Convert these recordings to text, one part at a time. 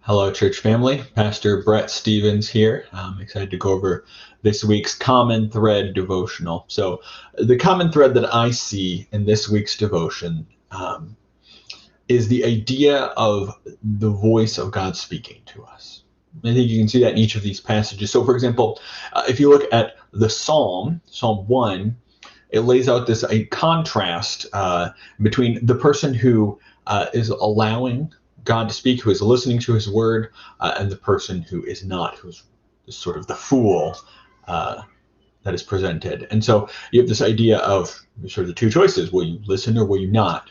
Hello, church family. Pastor Brett Stevens here. I'm excited to go over this week's Common Thread devotional. So, the common thread that I see in this week's devotion is the idea of the voice of God speaking to us. I think you can see that in each of these passages. So, for example, if you look at the Psalm 1, it lays out this a contrast between the person who is allowing God to speak, who is listening to His word, and the person who is not, who's sort of the fool that is presented. And so you have this idea of sort of the two choices: will you listen or will you not?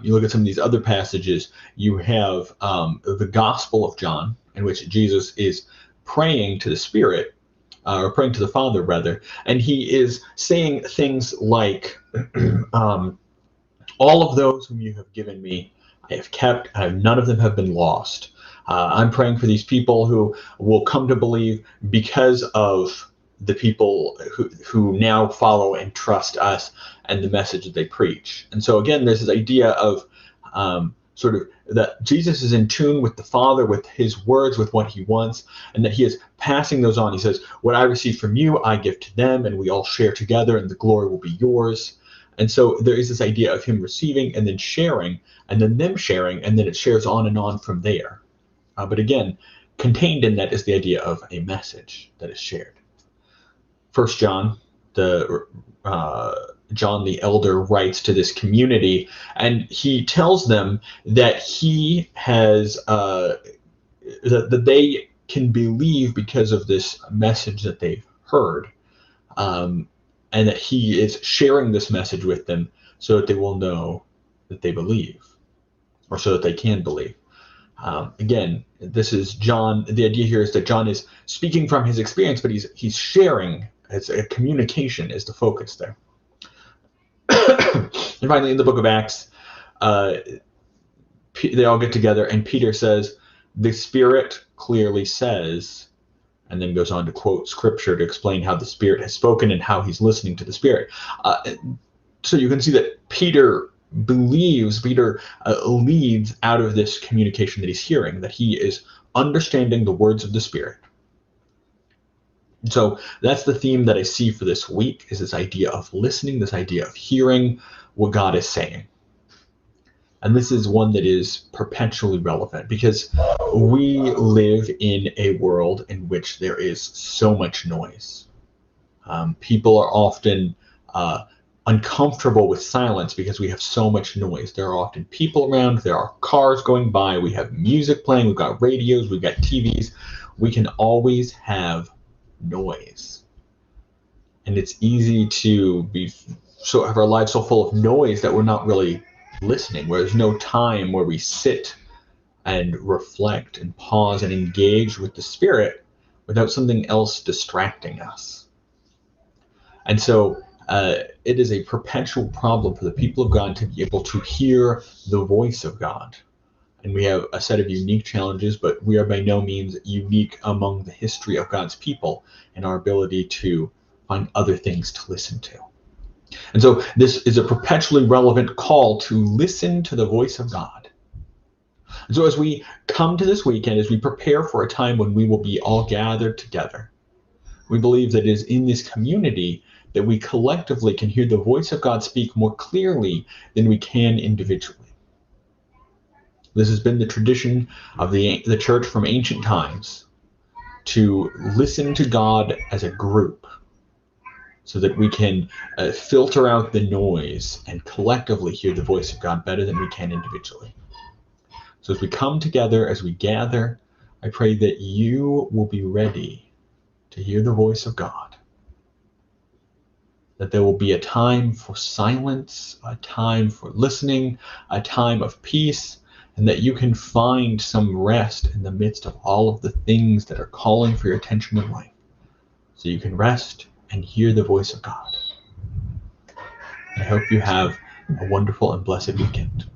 You look at some of these other passages. You have the Gospel of John, in which Jesus is praying to the Spirit, or praying to the Father, rather, and he is saying things like, all of those whom you have given me, I have kept, and none of them have been lost. I'm praying for these people who will come to believe because of the people who now follow and trust us and the message that they preach. And so again, there's this idea of sort of that Jesus is in tune with the Father, with his words, with what he wants, and that he is passing those on. He says, what I received from you, I give to them, and we all share together, and the glory will be yours. And so there is this idea of him receiving and then sharing, and then them sharing, and then it shares on and on from there. But again, contained in that is the idea of a message that is shared. First John, John the elder, writes to this community, and he tells them that he has that they can believe because of this message that they've heard, and that he is sharing this message with them so that they will know that they believe, or so that they can believe. Again, this is John. The idea here is that John is speaking from his experience, but he's sharing. It's a communication is the focus there. And finally, in the book of Acts, they all get together, and Peter says, the Spirit clearly says, and then goes on to quote scripture to explain how the Spirit has spoken and how he's listening to the Spirit. So you can see that Peter leads out of this communication that he's hearing, that he is understanding the words of the Spirit. So that's the theme that I see for this week, is this idea of listening, this idea of hearing what God is saying. And this is one that is perpetually relevant because we live in a world in which there is so much noise. People are often uncomfortable with silence because we have so much noise. There are often people around, there are cars going by, we have music playing, we've got radios, we've got TVs. We can always have noise. And it's easy to have our lives so full of noise that we're not really listening, where there's no time where we sit and reflect and pause and engage with the Spirit without something else distracting us. And so it is a perpetual problem for the people of God to be able to hear the voice of God. And we have a set of unique challenges, but we are by no means unique among the history of God's people in our ability to find other things to listen to. And so this is a perpetually relevant call to listen to the voice of God. And so as we come to this weekend, as we prepare for a time when we will be all gathered together, we believe that it is in this community that we collectively can hear the voice of God speak more clearly than we can individually. This has been the tradition of the church from ancient times, to listen to God as a group so that we can filter out the noise and collectively hear the voice of God better than we can individually. So as we come together, as we gather, I pray that you will be ready to hear the voice of God, that there will be a time for silence, a time for listening, a time of peace, and that you can find some rest in the midst of all of the things that are calling for your attention in life. So you can rest and hear the voice of God. I hope you have a wonderful and blessed weekend.